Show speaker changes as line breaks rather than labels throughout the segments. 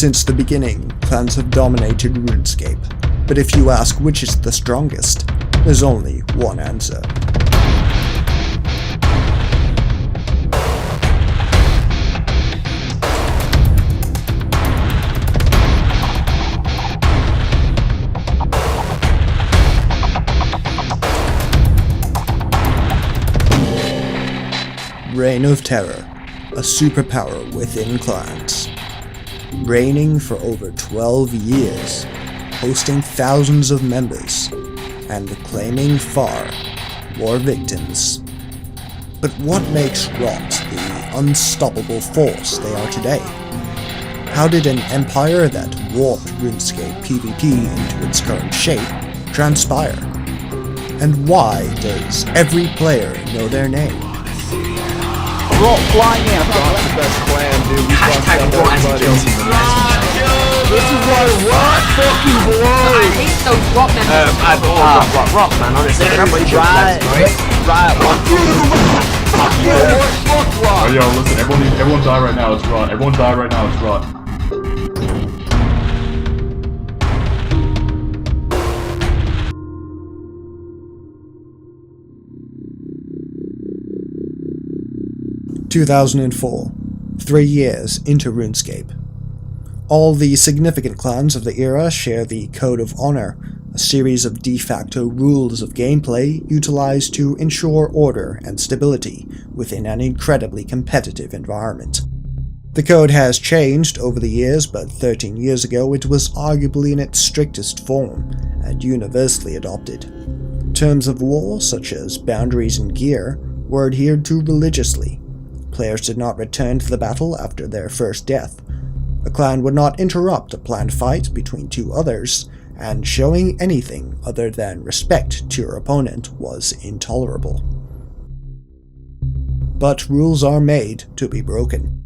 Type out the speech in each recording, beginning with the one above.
Since the beginning, clans have dominated RuneScape, but if you ask which is the strongest, there's only one answer. Reign of Terror, a superpower within clans. Reigning for over 12 years, hosting thousands of members, and claiming far more victims. But what makes Rot the unstoppable force they are today? How did an empire that warped RuneScape PvP into its current shape transpire? And why does every player know their name?
Rot flying in.
Rot's the best clan, dude. We
Hashtag
fucked
Rot
up
as a
everybody.
This is why Rot fucking blows.
I hate those Rot members.
Rot, man, honestly.
Everybody
Right. Fuck you. Fuck Rot.
Oh, yo, listen, everyone die right now, it's Rot. Everyone die right now, it's Rot.
(2004), 3 years into RuneScape. All the significant clans of the era share the Code of Honor, a series of de facto rules of gameplay utilized to ensure order and stability within an incredibly competitive environment. The code has changed over the years, but 13 years ago it was arguably in its strictest form and universally adopted. Terms of war, such as boundaries and gear, were adhered to religiously. Players did not return to the battle after their first death. A clan would not interrupt a planned fight between two others, and showing anything other than respect to your opponent was intolerable. But rules are made to be broken.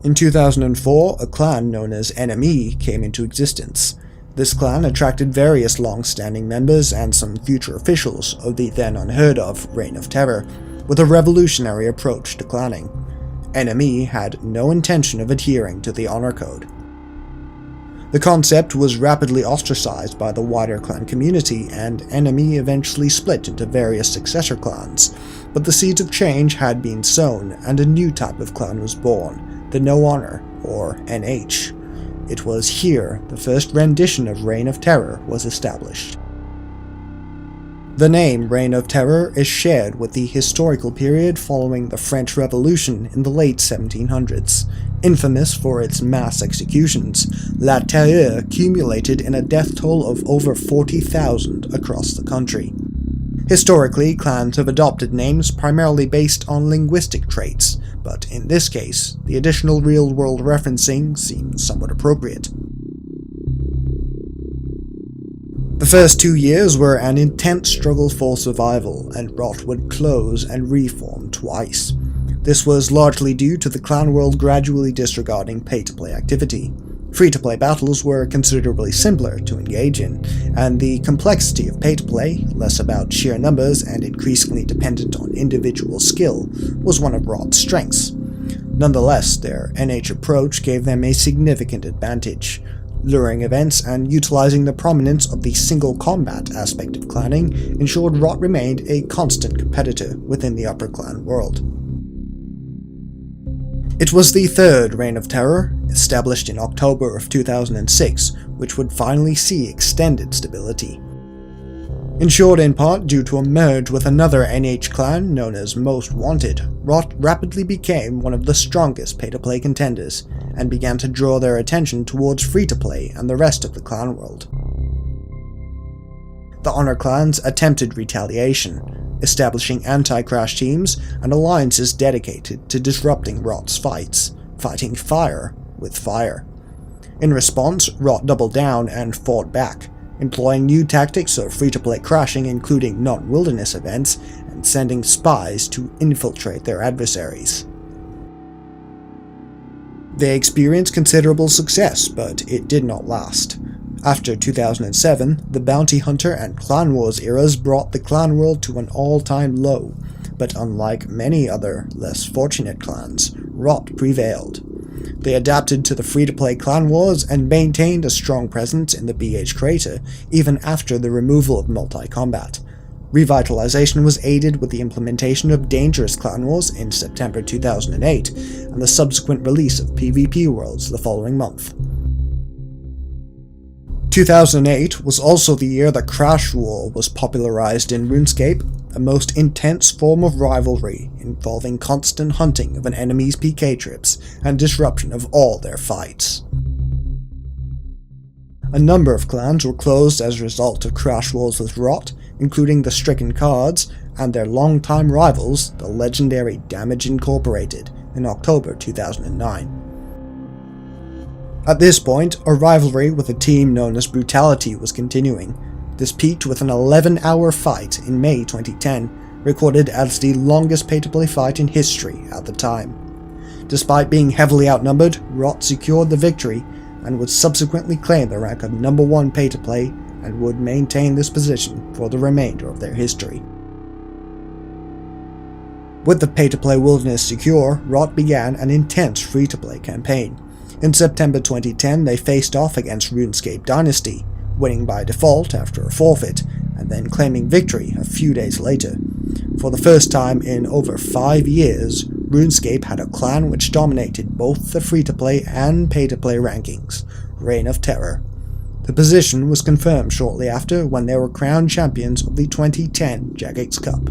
In 2004, a clan known as Enemy came into existence. This clan attracted various long-standing members and some future officials of the then unheard-of Reign of Terror, with a revolutionary approach to clanning. Enemy had no intention of adhering to the honor code. The concept was rapidly ostracized by the wider clan community, and Enemy eventually split into various successor clans, but the seeds of change had been sown and a new type of clan was born, the No Honor, or NH. It was here the first rendition of Reign of Terror was established. The name Reign of Terror is shared with the historical period following the French Revolution in the late 1700s. Infamous for its mass executions, La Terreur accumulated in a death toll of over 40,000 across the country. Historically, clans have adopted names primarily based on linguistic traits, but in this case, the additional real-world referencing seems somewhat appropriate. The first 2 years were an intense struggle for survival, and Rot would close and reform twice. This was largely due to the clan world gradually disregarding pay-to-play activity. Free-to-play battles were considerably simpler to engage in, and the complexity of pay-to-play, less about sheer numbers and increasingly dependent on individual skill, was one of Rot's strengths. Nonetheless, their NH approach gave them a significant advantage. Luring events and utilizing the prominence of the single combat aspect of clanning ensured Rot remained a constant competitor within the upper clan world. It was the third Reign of Terror, established in October of 2006, which would finally see extended stability. Ensured in part due to a merge with another NH clan known as Most Wanted, Rot rapidly became one of the strongest pay-to-play contenders, and began to draw their attention towards free-to-play and the rest of the clan world. The Honor clans attempted retaliation, establishing anti-crash teams and alliances dedicated to disrupting Rot's fights, fighting fire with fire. In response, Rot doubled down and fought back, employing new tactics of free-to-play crashing, including non-wilderness events, and sending spies to infiltrate their adversaries. They experienced considerable success, but it did not last. After 2007, the Bounty Hunter and Clan Wars eras brought the clan world to an all-time low, but unlike many other, less fortunate clans, Rot prevailed. They adapted to the free-to-play clan wars and maintained a strong presence in the BH crater even after the removal of multi-combat. Revitalization was aided with the implementation of Dangerous Clan Wars in September 2008 and the subsequent release of PvP Worlds the following month. 2008 was also the year that Crash War was popularized in RuneScape, a most intense form of rivalry involving constant hunting of an enemy's PK trips and disruption of all their fights. A number of clans were closed as a result of Crash Wars with Rot, including the Stricken Cards and their longtime rivals, the legendary Damage Incorporated, in October 2009. At this point, a rivalry with a team known as Brutality was continuing. This peaked with an 11-hour fight in May 2010, recorded as the longest pay-to-play fight in history at the time. Despite being heavily outnumbered, Rot secured the victory and would subsequently claim the rank of #1 pay-to-play and would maintain this position for the remainder of their history. With the pay-to-play wilderness secure, Rot began an intense free-to-play campaign. In September 2010, they faced off against RuneScape Dynasty, winning by default after a forfeit, and then claiming victory a few days later. For the first time in over 5 years, RuneScape had a clan which dominated both the free-to-play and pay-to-play rankings, Reign of Terror. The position was confirmed shortly after when they were crowned champions of the 2010 Jagex Cup.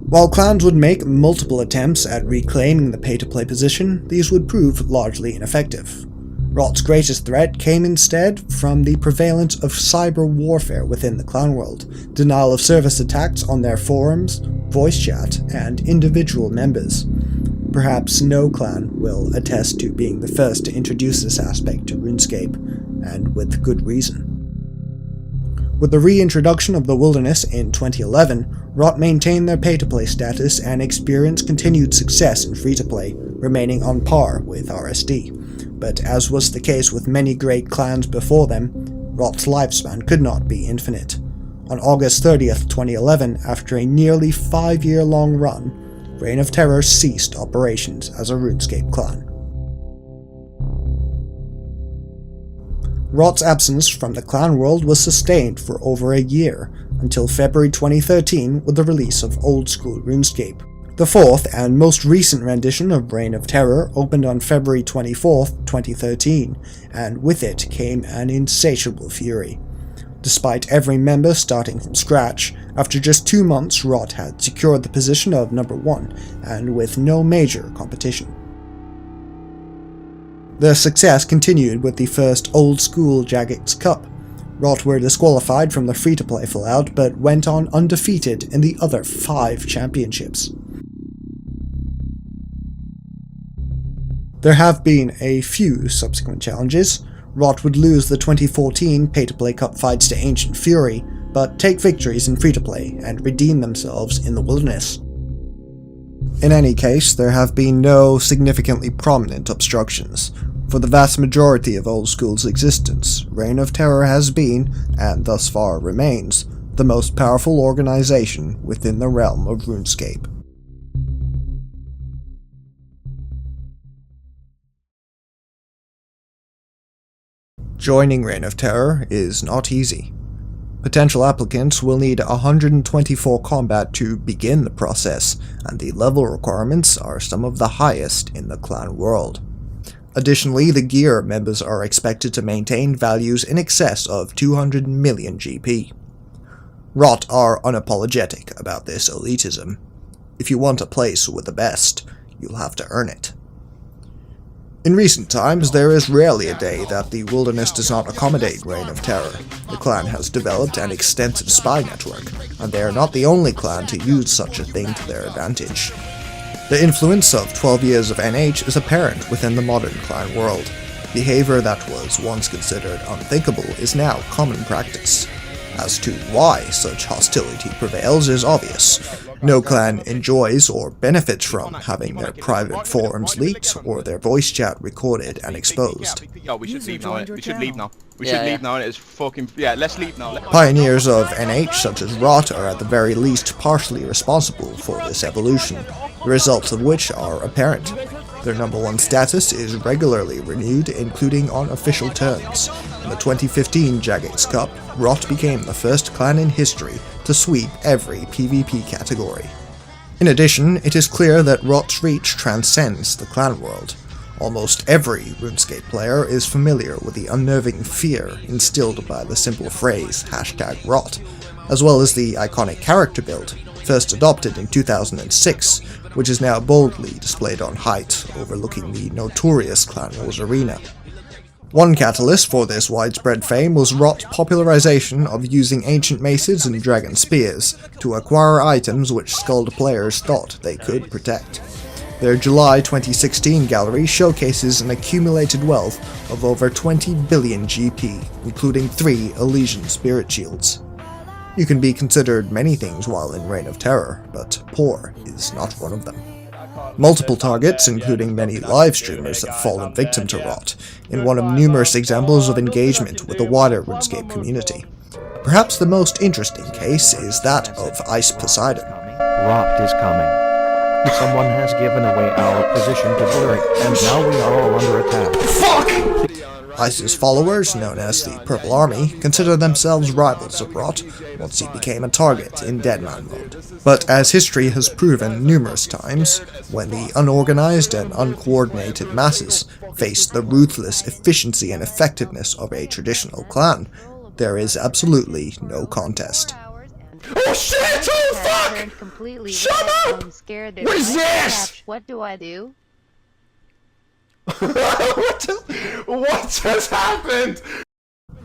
While clans would make multiple attempts at reclaiming the pay-to-play position, these would prove largely ineffective. Rot's greatest threat came instead from the prevalence of cyber warfare within the clan world, denial of service attacks on their forums, voice chat, and individual members. Perhaps no clan will attest to being the first to introduce this aspect to RuneScape, and with good reason. With the reintroduction of the Wilderness in 2011, Rot maintained their pay-to-play status and experienced continued success in free-to-play, remaining on par with RSD. But as was the case with many great clans before them, Rot's lifespan could not be infinite. On August 30th, 2011, after a nearly 5-year-long run, Reign of Terror ceased operations as a RuneScape clan. Rot's absence from the clan world was sustained for over a year, until February 2013 with the release of Old-School RuneScape. The fourth and most recent rendition of Reign of Terror opened on February 24, 2013, and with it came an insatiable fury. Despite every member starting from scratch, after just 2 months Rot had secured the position of #1, and with no major competition. Their success continued with the first Old-School Jagex Cup. Rot were disqualified from the free-to-play Fallout, but went on undefeated in the other 5 championships. There have been a few subsequent challenges. Rot would lose the 2014 pay-to-play cup fights to Ancient Fury, but take victories in free-to-play and redeem themselves in the Wilderness. In any case, there have been no significantly prominent obstructions. For the vast majority of Old School's existence, Reign of Terror has been, and thus far remains, the most powerful organization within the realm of RuneScape. Joining Reign of Terror is not easy. Potential applicants will need 124 combat to begin the process, and the level requirements are some of the highest in the clan world. Additionally, the gear members are expected to maintain values in excess of 200 million GP. Rot are unapologetic about this elitism. If you want a place with the best, you'll have to earn it. In recent times, there is rarely a day that the Wilderness does not accommodate Reign of Terror. The clan has developed an extensive spy network, and they are not the only clan to use such a thing to their advantage. The influence of 12 years of NH is apparent within the modern clan world. Behavior that was once considered unthinkable is now common practice. As to why such hostility prevails is obvious. No clan enjoys or benefits from having their private forums leaked or their voice chat recorded and exposed.
Yo, we should leave now, innit? We should leave now. We should leave now, and it's fucking... Yeah, let's leave now.
Pioneers of NH such as Rot are at the very least partially responsible for this evolution, the results of which are apparent. Their number 1 status is regularly renewed, including on official terms. In the 2015 Jagex Cup, Rot became the first clan in history to sweep every PvP category. In addition, it is clear that Rot's reach transcends the clan world. Almost every RuneScape player is familiar with the unnerving fear instilled by the simple phrase #Rot, as well as the iconic character build, first adopted in 2006, which is now boldly displayed on height, overlooking the notorious Clan Wars arena. One catalyst for this widespread fame was Rot's popularization of using ancient maces and dragon spears to acquire items which Skald players thought they could protect. Their July 2016 gallery showcases an accumulated wealth of over 20 billion GP, including 3 Elysian spirit shields. You can be considered many things while in Reign of Terror, but poor is not one of them. Multiple targets, including many live streamers, have fallen victim to Rot, in one of numerous examples of engagement with the wider RuneScape community. Perhaps the most interesting case is that of Ice Poseidon.
Rot is coming. Someone has given away our position to Blurry, and now we are all under attack.
Fuck! Ice's followers, known as the Purple Army, consider themselves rivals of Rot once he became a target in Deadman mode. But as history has proven numerous times, when the unorganized and uncoordinated masses face the ruthless efficiency and effectiveness of a traditional clan, there is absolutely no contest.
Oh shit! Oh fuck! Shut up! What is this?
What do I do?
What has happened?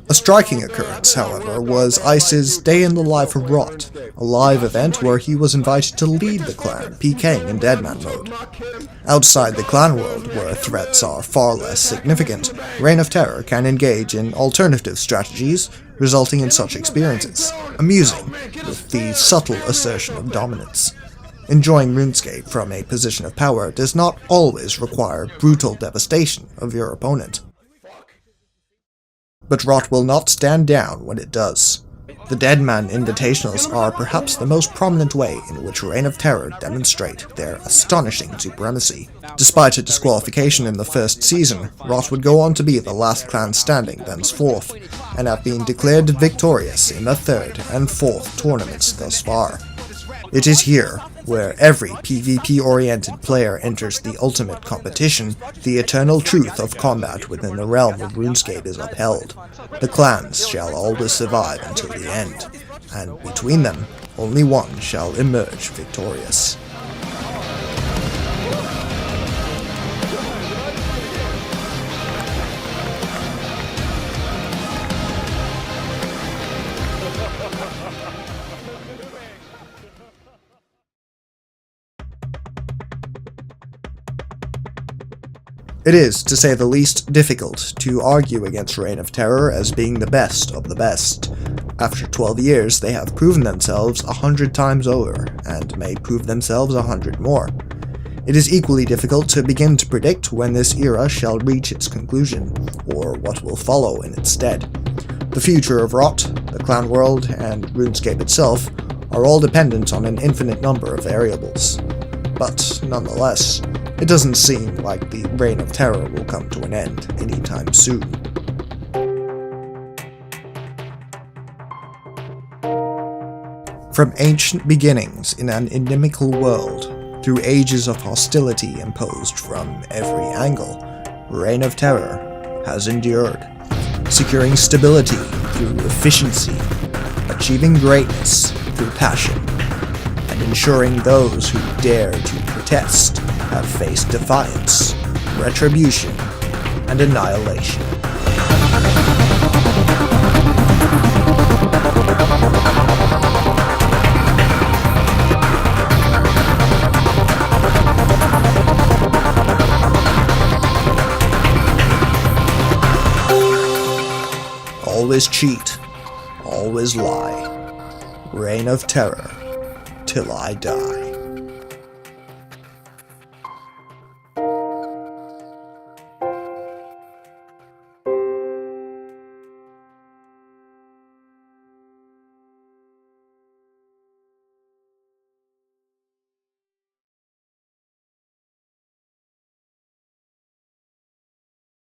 A striking occurrence, however, was Ice's Day in the Life of Rot, a live event where he was invited to lead the clan, PKing in Deadman mode. Outside the clan world, where threats are far less significant, Reign of Terror can engage in alternative strategies, resulting in such experiences, amusing, with the subtle assertion of dominance. Enjoying RuneScape from a position of power does not always require brutal devastation of your opponent. But Rot will not stand down when it does. The Deadman Invitationals are perhaps the most prominent way in which Reign of Terror demonstrate their astonishing supremacy. Despite a disqualification in the first season, Rot would go on to be the last clan standing thenceforth, and have been declared victorious in the 3rd and 4th tournaments thus far. It is here, where every PvP-oriented player enters the ultimate competition, the eternal truth of combat within the realm of RuneScape is upheld. The clans shall always survive until the end, and between them, only one shall emerge victorious. It is, to say the least, difficult to argue against Reign of Terror as being the best of the best. After 12 years, they have proven themselves 100 times over, and may prove themselves 100 more. It is equally difficult to begin to predict when this era shall reach its conclusion, or what will follow in its stead. The future of Rot, the clan world, and RuneScape itself are all dependent on an infinite number of variables. But, nonetheless, it doesn't seem like the Reign of Terror will come to an end anytime soon. From ancient beginnings in an inimical world, through ages of hostility imposed from every angle, Reign of Terror has endured, securing stability through efficiency, achieving greatness through passion, and ensuring those who dare to protest have faced defiance, retribution, and annihilation. Always cheat, always lie. Reign of Terror, till I die.